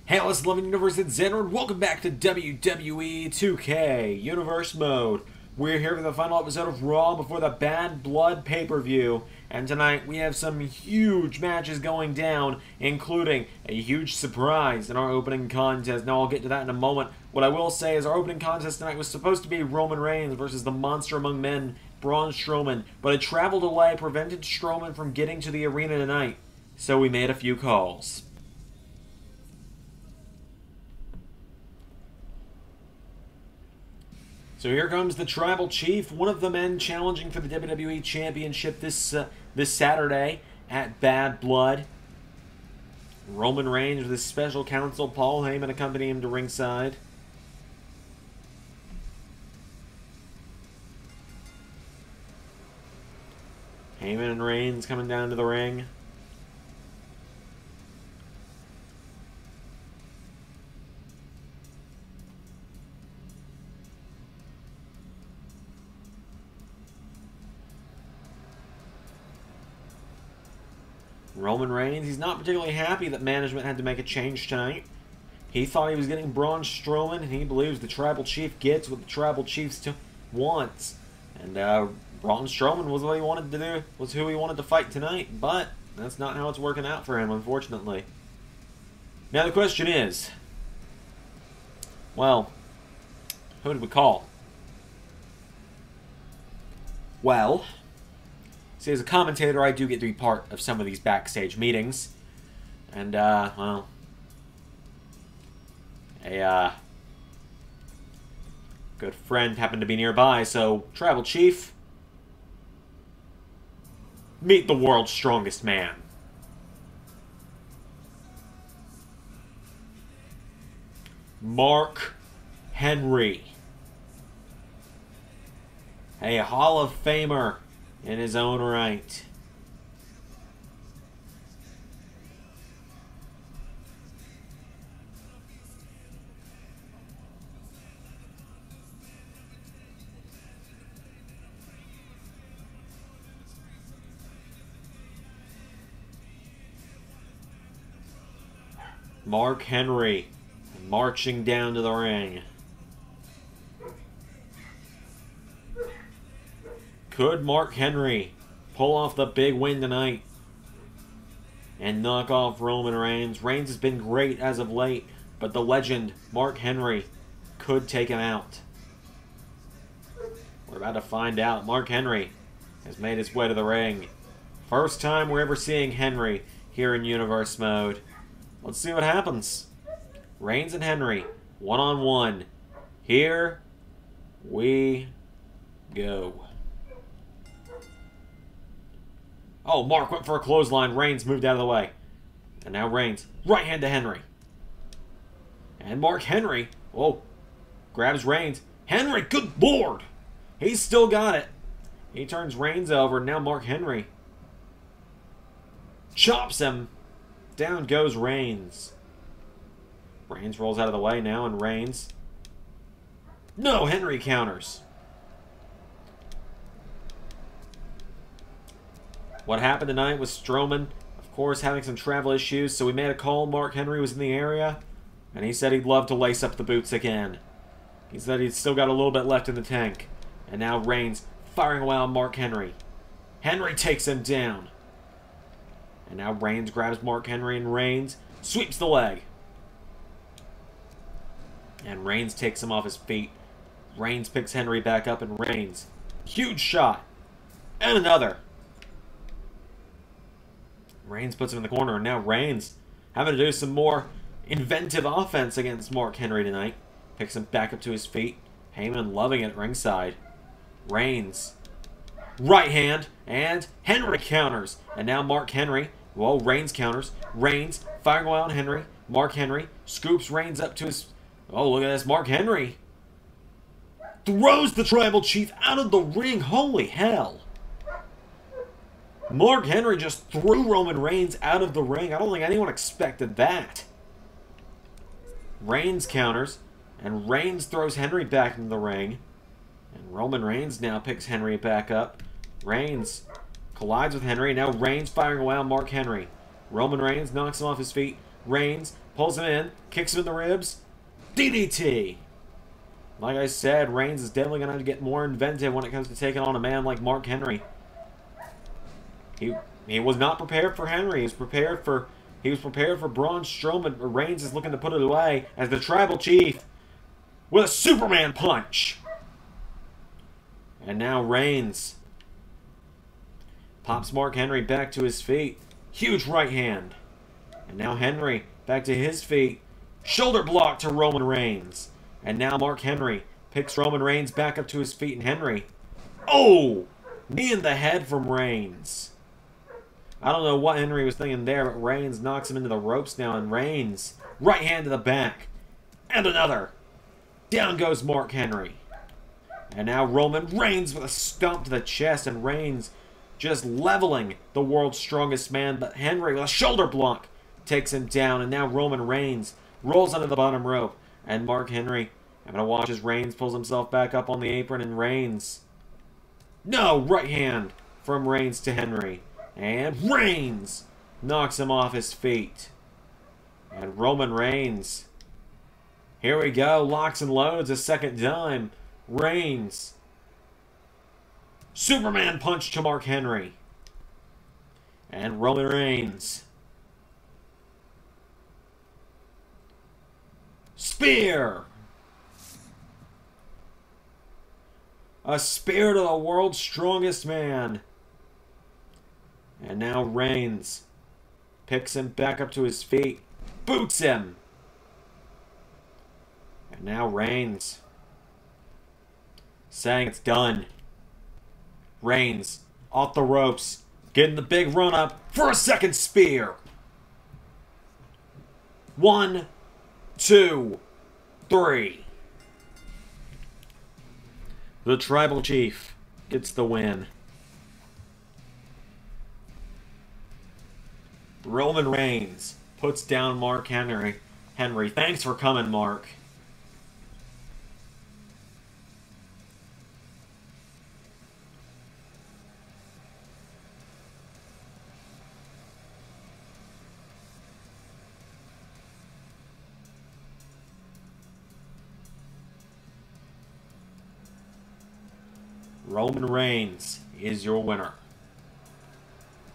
Hey, let's love Universe, it's Xander, and welcome back to WWE 2K Universe Mode. We're here for the final episode of Raw before the Bad Blood pay-per-view, and tonight we have some huge matches going down, including a huge surprise in our opening contest. Now, I'll get to that in a moment. What I will say is our opening contest tonight was supposed to be Roman Reigns versus the Monster Among Men, Braun Strowman, but a travel delay prevented Strowman from getting to the arena tonight, so we made a few calls. So here comes the Tribal Chief, one of the men challenging for the WWE Championship this Saturday at Bad Blood. Roman Reigns with his special counsel, Paul Heyman, accompanying him to ringside. Heyman and Reigns coming down to the ring. Roman Reigns, he's not particularly happy that management had to make a change tonight. He thought he was getting Braun Strowman, and he believes the Tribal Chief gets what the Tribal Chief wants. And Braun Strowman was what he wanted to do, was who he wanted to fight tonight, but that's not how it's working out for him, unfortunately. Now the question is, well, who did we call? Well, see, as a commentator, I do get to be part of some of these backstage meetings. And, well, a good friend happened to be nearby, so, Tribal Chief, meet the world's strongest man. Mark Henry. A Hall of Famer in his own right. Mark Henry marching down to the ring. Could Mark Henry pull off the big win tonight and knock off Roman Reigns? Reigns has been great as of late, but the legend, Mark Henry, could take him out. We're about to find out. Mark Henry has made his way to the ring. First time we're ever seeing Henry here in Universe Mode. Let's see what happens. Reigns and Henry, one-on-one. Here we go. Oh, Mark went for a clothesline. Reigns moved out of the way. And now Reigns. Right hand to Henry. And Mark Henry. Oh, grabs Reigns. Henry, good lord. He's still got it. He turns Reigns over. Now Mark Henry chops him. Down goes Reigns. Reigns rolls out of the way now, and Reigns. No, Henry counters. What happened tonight was Strowman, of course, having some travel issues, so we made a call. Mark Henry was in the area, and he said he'd love to lace up the boots again. He said he'd still got a little bit left in the tank. And now Reigns firing away on Mark Henry. Henry takes him down. And now Reigns grabs Mark Henry, and Reigns sweeps the leg. And Reigns takes him off his feet. Reigns picks Henry back up, and Reigns. Huge shot. And another. Reigns puts him in the corner, and now Reigns having to do some more inventive offense against Mark Henry tonight. Picks him back up to his feet. Heyman loving it at ringside. Reigns. Right hand, and Henry counters. And now Mark Henry. Well, Reigns counters. Reigns firing away on Henry. Mark Henry scoops Reigns up to his... Oh, look at this. Mark Henry throws the Tribal Chief out of the ring. Holy hell. Mark Henry just threw Roman Reigns out of the ring. I don't think anyone expected that. Reigns counters, and Reigns throws Henry back into the ring. And Roman Reigns now picks Henry back up. Reigns collides with Henry. Now Reigns firing away on Mark Henry. Roman Reigns knocks him off his feet. Reigns pulls him in, kicks him in the ribs. DDT! Like I said, Reigns is definitely going to have to get more inventive when it comes to taking on a man like Mark Henry. He was not prepared for Henry. He was prepared for Braun Strowman. Reigns is looking to put it away as the Tribal Chief with a Superman punch. And now Reigns pops Mark Henry back to his feet. Huge right hand. And now Henry back to his feet. Shoulder block to Roman Reigns. And now Mark Henry picks Roman Reigns back up to his feet. And Henry, oh! Knee in the head from Reigns. I don't know what Henry was thinking there, but Reigns knocks him into the ropes now. And Reigns, right hand to the back. And another. Down goes Mark Henry. And now Roman Reigns with a stomp to the chest. And Reigns just leveling the world's strongest man. But Henry with a shoulder block takes him down. And now Roman Reigns rolls under the bottom rope. And Mark Henry, I'm going to watch as Reigns pulls himself back up on the apron. And Reigns, no, right hand from Reigns to Henry. And Reigns knocks him off his feet. And Roman Reigns, here we go, locks and loads a second time. Reigns, Superman punch to Mark Henry. And Roman Reigns, spear. A spear to the world's strongest man. And now Reigns picks him back up to his feet. Boots him. And now Reigns saying it's done. Reigns off the ropes. Getting the big run up for a second spear. 1, 2, 3. The Tribal Chief gets the win. Roman Reigns puts down Mark Henry. Thanks for coming, Mark. Roman Reigns is your winner.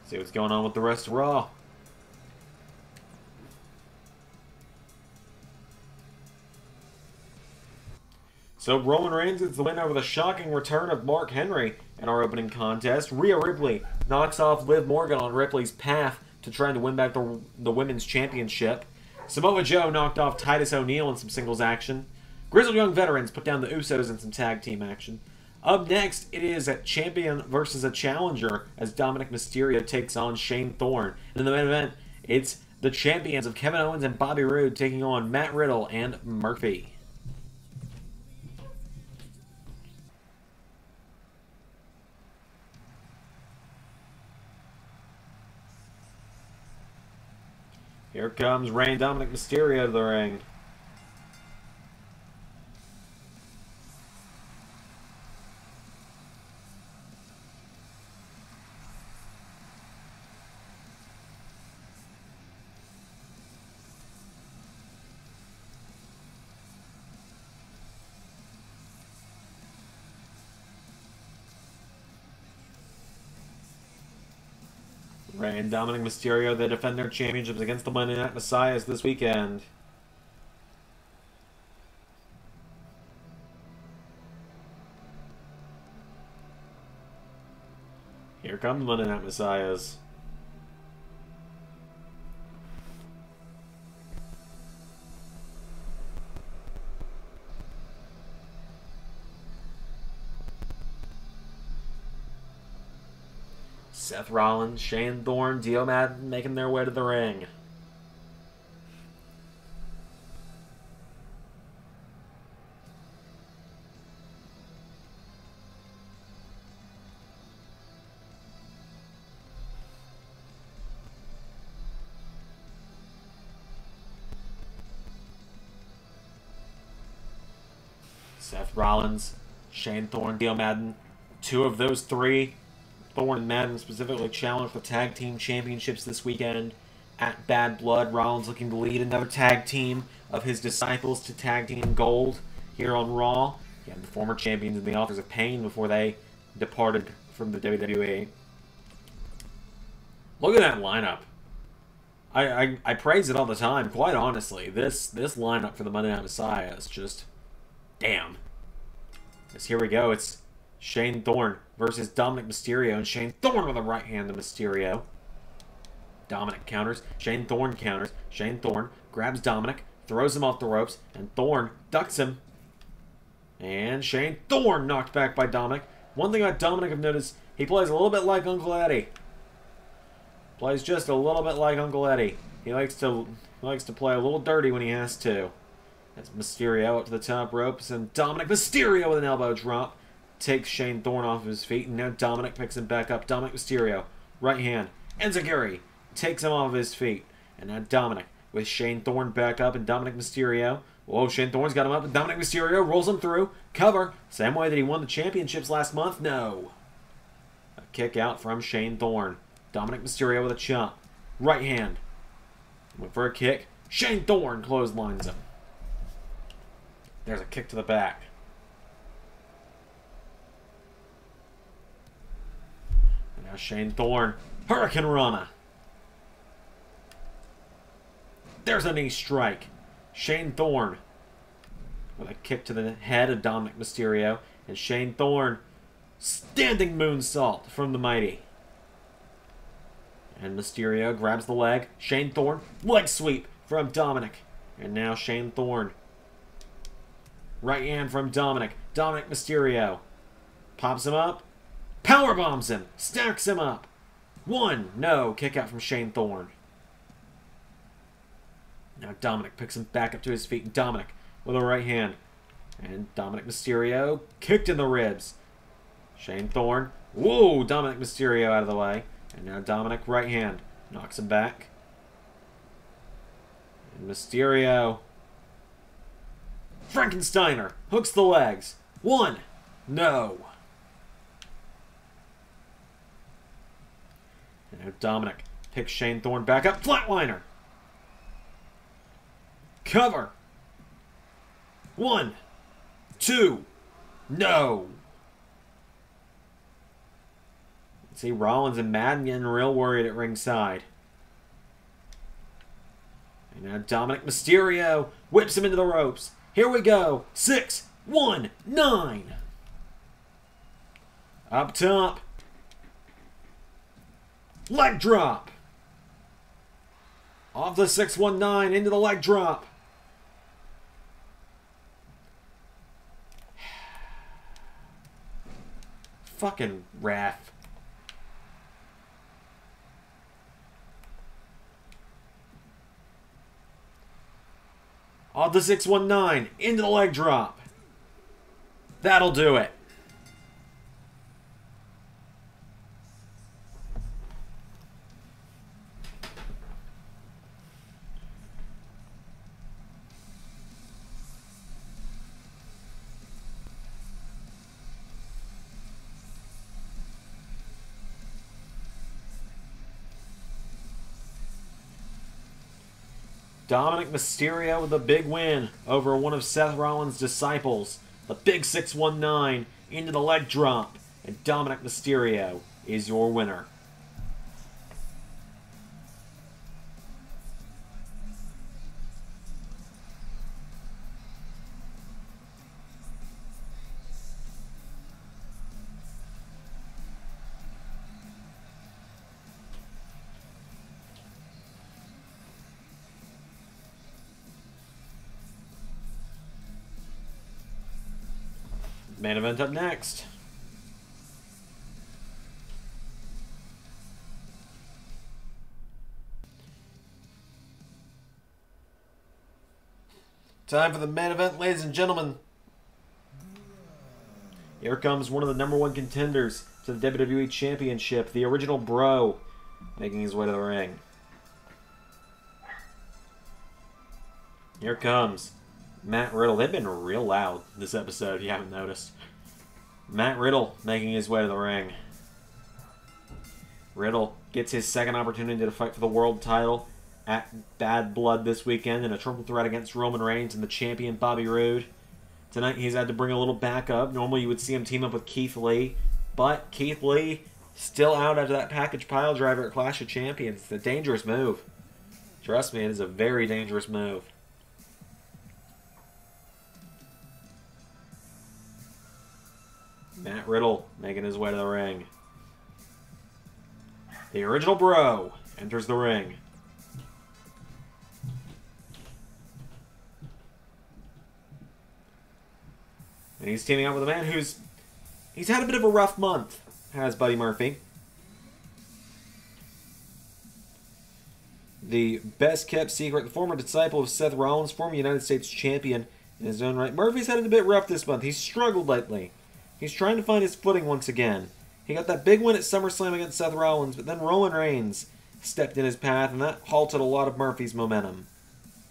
See what's going on with the rest of Raw. So Roman Reigns gets the win over the shocking return of Mark Henry in our opening contest. Rhea Ripley knocks off Liv Morgan on Ripley's path to trying to win back the Women's Championship. Samoa Joe knocked off Titus O'Neil in some singles action. Grizzled Young Veterans put down the Usos in some tag team action. Up next, it is a champion versus a challenger as Dominik Mysterio takes on Shane Thorne. And in the main event, it's the champions of Kevin Owens and Bobby Roode taking on Matt Riddle and Murphy. Here comes Dominik Mysterio to the ring. Rey and Dominik Mysterio, they defend their championships against the Monday Night Messiahs this weekend. Here come the Monday Night Messiahs. Seth Rollins, Shane Thorne, Dio Madden making their way to the ring. Seth Rollins, Shane Thorne, Dio Madden, two of those three, Thorne and Madden specifically, challenged for tag team championships this weekend. at Bad Blood. Rollins looking to lead another tag team of his disciples to tag team gold here on Raw. Yeah, the former champions and the Authors of Pain before they departed from the WWE. Look at that lineup. I praise it all the time, quite honestly. This lineup for the Monday Night Messiah is just... damn. Because here we go. It's Shane Thorne versus Dominik Mysterio. And Shane Thorne with a right hand to Mysterio. Dominik counters. Shane Thorne counters. Shane Thorne grabs Dominik, throws him off the ropes, and Thorne ducks him. And Shane Thorne knocked back by Dominik. One thing about Dominik I've noticed, he plays a little bit like Uncle Eddie. Plays just a little bit like Uncle Eddie. He likes to play a little dirty when he has to. That's Mysterio up to the top ropes, and Dominik Mysterio with an elbow drop takes Shane Thorne off of his feet, and now Dominik picks him back up. Dominik Mysterio, right hand, enziguri, takes him off of his feet, and now Dominik with Shane Thorne back up, and Dominik Mysterio. Whoa, Shane Thorne's got him up, and Dominik Mysterio rolls him through. Cover, same way that he won the championships last month. No. A kick out from Shane Thorne. Dominik Mysterio with a chop. Right hand. Went for a kick. Shane Thorne clotheslines him. There's a kick to the back. And now Shane Thorne. Hurricane Rana. There's a knee strike. Shane Thorne with a kick to the head of Dominik Mysterio. And Shane Thorne standing moonsault from the mighty. And Mysterio grabs the leg. Shane Thorne, leg sweep from Dominik. And now Shane Thorne. Right hand from Dominik. Dominik Mysterio pops him up. Power bombs him. Stacks him up. One. No. Kick out from Shane Thorne. Now Dominik picks him back up to his feet. Dominik with a right hand. And Dominik Mysterio kicked in the ribs. Shane Thorne. Whoa. Dominik Mysterio out of the way. And now Dominik, right hand, knocks him back. And Mysterio. Frankensteiner hooks the legs. One. No. And now Dominik picks Shane Thorne back up. Flatliner. Cover. One. Two. No. See Rollins and Mada getting real worried at ringside. And now Dominik Mysterio whips him into the ropes. Here we go. 6, 1, 9. Up top. Leg drop. Off the 619 into the leg drop. Fucking ref. Off the 619, into the leg drop. That'll do it. Dominik Mysterio with a big win over one of Seth Rollins' disciples. The big 619 into the leg drop. And Dominik Mysterio is your winner. Main event up next. Time for the main event, ladies and gentlemen. Here comes one of the #1 contenders to the WWE Championship, the original Bro, making his way to the ring. Here comes Matt Riddle. They've been real loud this episode, if you haven't noticed. Matt Riddle making his way to the ring. Riddle gets his second opportunity to fight for the world title at Bad Blood this weekend in a triple threat against Roman Reigns and the champion Bobby Roode. Tonight he's had to bring a little backup. Normally you would see him team up with Keith Lee, but Keith Lee still out after that package pile driver at Clash of Champions. It's a dangerous move. Trust me, it is a very dangerous move. Matt Riddle making his way to the ring. The original bro enters the ring. And he's teaming up with a man he's had a bit of a rough month, has Buddy Murphy. The best kept secret, the former disciple of Seth Rollins, former United States champion in his own right. Murphy's had it a bit rough this month. He's struggled lately. He's trying to find his footing once again. He got that big win at SummerSlam against Seth Rollins, but then Roman Reigns stepped in his path, and that halted a lot of Murphy's momentum.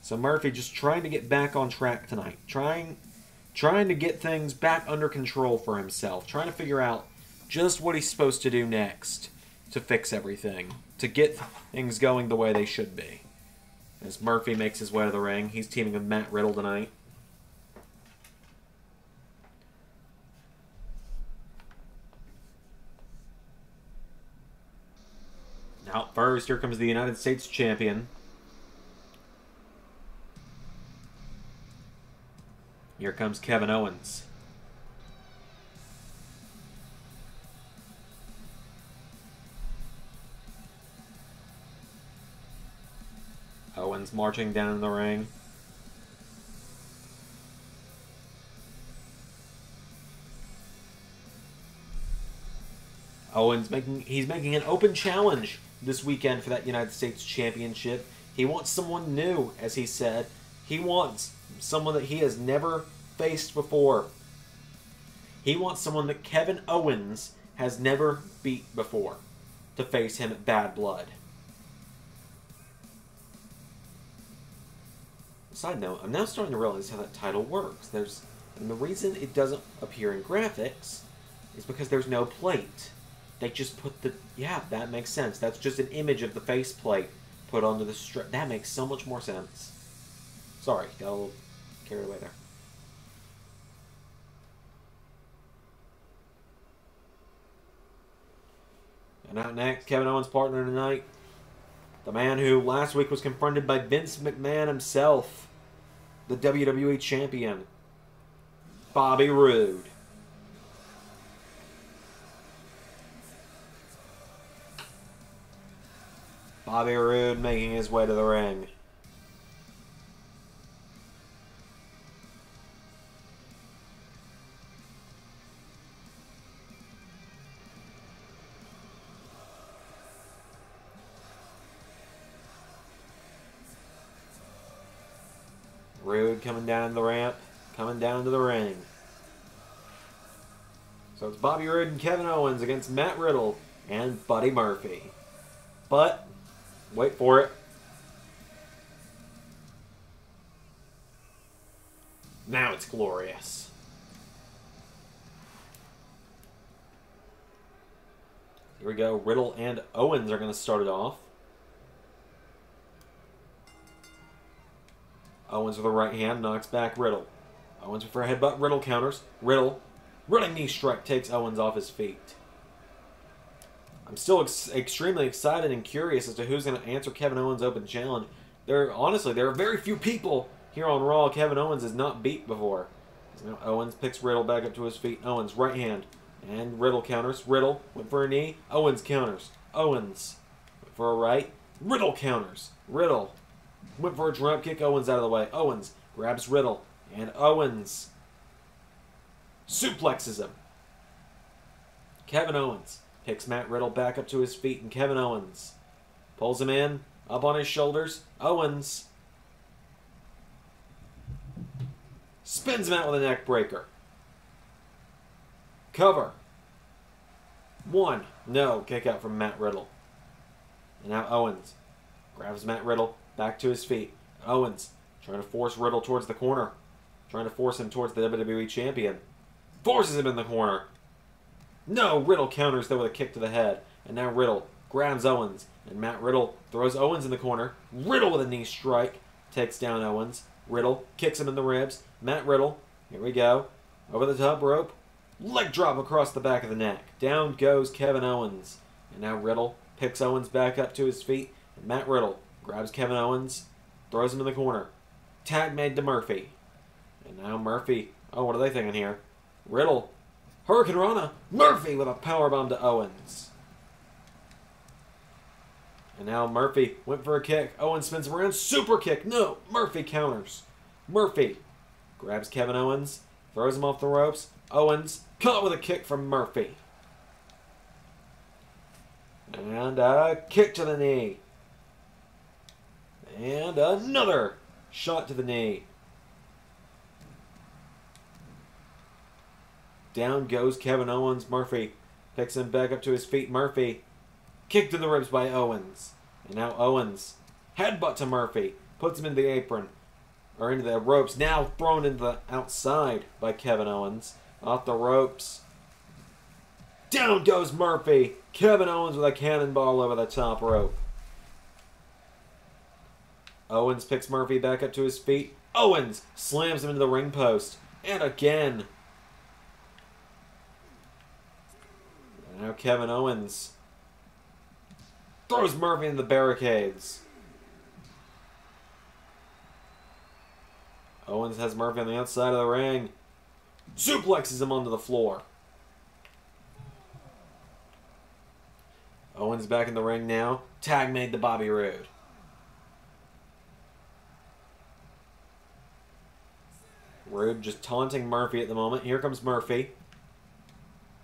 So Murphy just trying to get back on track tonight. Trying to get things back under control for himself. Trying to figure out just what he's supposed to do next to fix everything. To get things going the way they should be. As Murphy makes his way to the ring, he's teaming with Matt Riddle tonight. Out first, here comes the United States champion. Here comes Kevin Owens. Owens marching down the ring. Owens making an open challenge this weekend for that United States Championship. He wants someone new, as he said. He wants someone that he has never faced before. He wants someone that Kevin Owens has never beat before to face him at Bad Blood. Side note, I'm now starting to realize how that title works. And the reason it doesn't appear in graphics is because there's no plate. They just put the... Yeah, that makes sense. That's just an image of the faceplate put onto the strip. That makes so much more sense. Sorry, got a little carried away there. And out next, Kevin Owens' partner tonight. The man who last week was confronted by Vince McMahon himself. The WWE Champion. Bobby Roode. Bobby Roode making his way to the ring. Roode coming down the ramp, coming down to the ring. So it's Bobby Roode and Kevin Owens against Matt Riddle and Buddy Murphy. But, wait for it. Now it's glorious. Here we go. Riddle and Owens are going to start it off. Owens with a right hand knocks back Riddle. Owens for a headbutt. Riddle counters. Riddle, running knee strike, takes Owens off his feet. I'm still extremely excited and curious as to who's going to answer Kevin Owens' open challenge. Honestly, there are very few people here on Raw Kevin Owens has not beat before. So Owens picks Riddle back up to his feet. Owens, right hand. And Riddle counters. Riddle went for a knee. Owens counters. Owens went for a right. Riddle counters. Riddle went for a drop kick. Owens out of the way. Owens grabs Riddle. And Owens suplexes him. Kevin Owens picks Matt Riddle back up to his feet. And Kevin Owens pulls him in. Up on his shoulders. Owens spins him out with a neck breaker. Cover. One. No. Kick out from Matt Riddle. And now Owens grabs Matt Riddle back to his feet. Owens trying to force Riddle towards the corner. Trying to force him towards the WWE Champion. Forces him in the corner. No. Riddle counters though with a kick to the head. And now Riddle grabs Owens. And Matt Riddle throws Owens in the corner. Riddle with a knee strike. Takes down Owens. Riddle kicks him in the ribs. Matt Riddle, here we go. Over the top rope. Leg drop across the back of the neck. Down goes Kevin Owens. And now Riddle picks Owens back up to his feet. And Matt Riddle grabs Kevin Owens. Throws him in the corner. Tag made to Murphy. And now Murphy. Oh, what are they thinking here? Riddle. Hurricane Rana. Murphy with a powerbomb to Owens. And now Murphy went for a kick. Owens spins around. Super kick. No. Murphy counters. Murphy grabs Kevin Owens. Throws him off the ropes. Owens caught with a kick from Murphy. And a kick to the knee. And another shot to the knee. Down goes Kevin Owens. Murphy picks him back up to his feet. Murphy kicked to the ribs by Owens. And now Owens headbutt to Murphy. Puts him in the apron. Or into the ropes. Now thrown into the outside by Kevin Owens. Off the ropes. Down goes Murphy. Kevin Owens with a cannonball over the top rope. Owens picks Murphy back up to his feet. Owens slams him into the ring post. And again. And now Kevin Owens throws Murphy into the barricades. Owens has Murphy on the outside of the ring. Suplexes him onto the floor. Owens back in the ring now. Tag made to Bobby Roode. Roode just taunting Murphy at the moment. Here comes Murphy.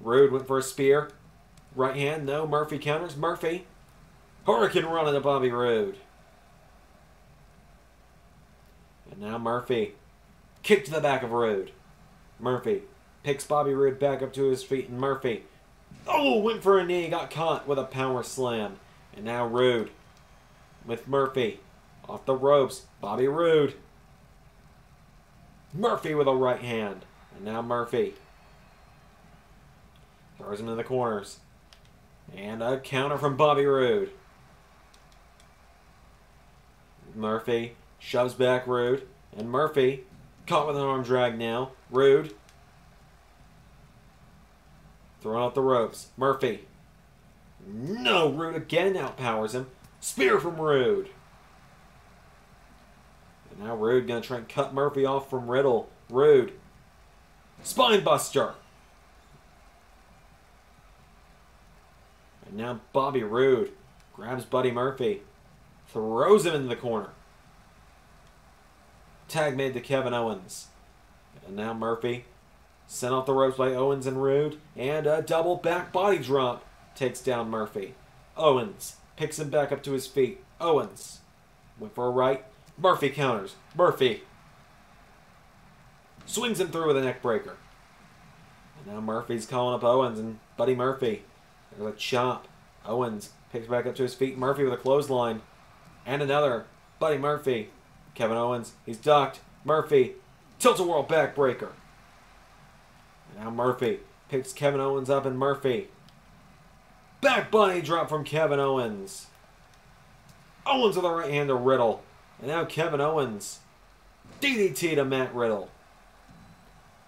Roode went for a spear. Right hand. No. Murphy counters. Murphy. Hurricane Run into Bobby Roode. And now Murphy. Kick to the back of Roode. Murphy picks Bobby Roode back up to his feet. And Murphy. Oh, went for a knee. Got caught with a power slam. And now Roode with Murphy. Off the ropes. Bobby Roode. Murphy with a right hand. And now Murphy throws him in the corners. And a counter from Bobby Roode. Murphy shoves back Roode. And Murphy caught with an arm drag now. Roode thrown off the ropes. Murphy. No, Roode again outpowers him. Spear from Roode. And now Roode going to try and cut Murphy off from Riddle. Roode. Spine buster. And now Bobby Roode grabs Buddy Murphy. Throws him into the corner. Tag made to Kevin Owens. And now Murphy sent off the ropes by Owens and Roode. And a double back body drop takes down Murphy. Owens picks him back up to his feet. Owens went for a right. Murphy counters. Murphy swings him through with a neck breaker. And now Murphy's calling up Owens and Buddy Murphy. There's a chop. Owens picks back up to his feet. Murphy with a clothesline. And another. Buddy Murphy. Kevin Owens. He's ducked. Murphy. Tilt-a-whirl backbreaker. And now Murphy picks Kevin Owens up and Murphy. Back body drop from Kevin Owens. Owens with a right hand to Riddle. And now Kevin Owens. DDT to Matt Riddle.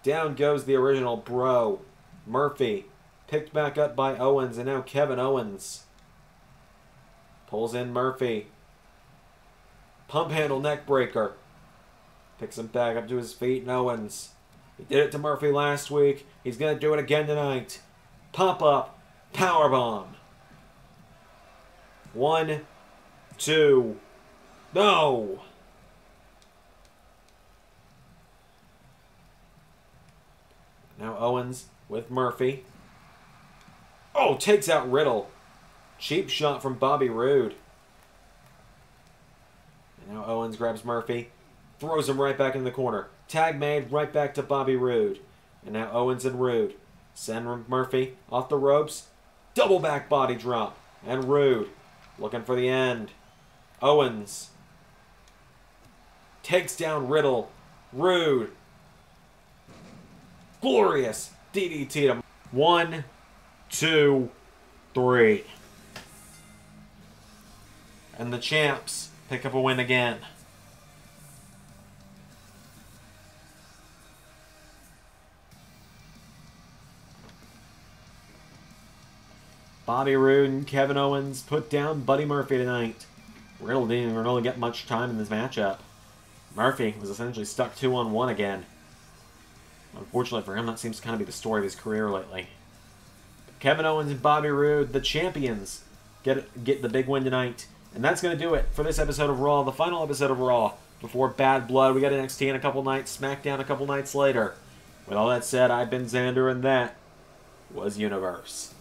Down goes the original Bro. Murphy picked back up by Owens. And now Kevin Owens pulls in Murphy. Pump handle neck breaker. Picks him back up to his feet and Owens. He did it to Murphy last week. He's going to do it again tonight. Pop up. Powerbomb. 1, 2. No. Now Owens with Murphy. Oh, takes out Riddle. Cheap shot from Bobby Roode. And now Owens grabs Murphy. Throws him right back in the corner. Tag made right back to Bobby Roode. And now Owens and Roode send Murphy off the ropes. Double back body drop. And Roode looking for the end. Owens takes down Riddle. Roode. Glorious DDT to 1, 2, 3. And the champs pick up a win again. Bobby Roode and Kevin Owens put down Buddy Murphy tonight. Riddle didn't even really get much time in this matchup. Murphy was essentially stuck 2-on-1 again. Unfortunately for him, that seems to kind of be the story of his career lately. Kevin Owens and Bobby Roode, the champions, get the big win tonight. And that's going to do it for this episode of Raw, the final episode of Raw before Bad Blood. We got NXT in a couple nights, SmackDown a couple nights later. With all that said, I've been Xander, and that was Universe.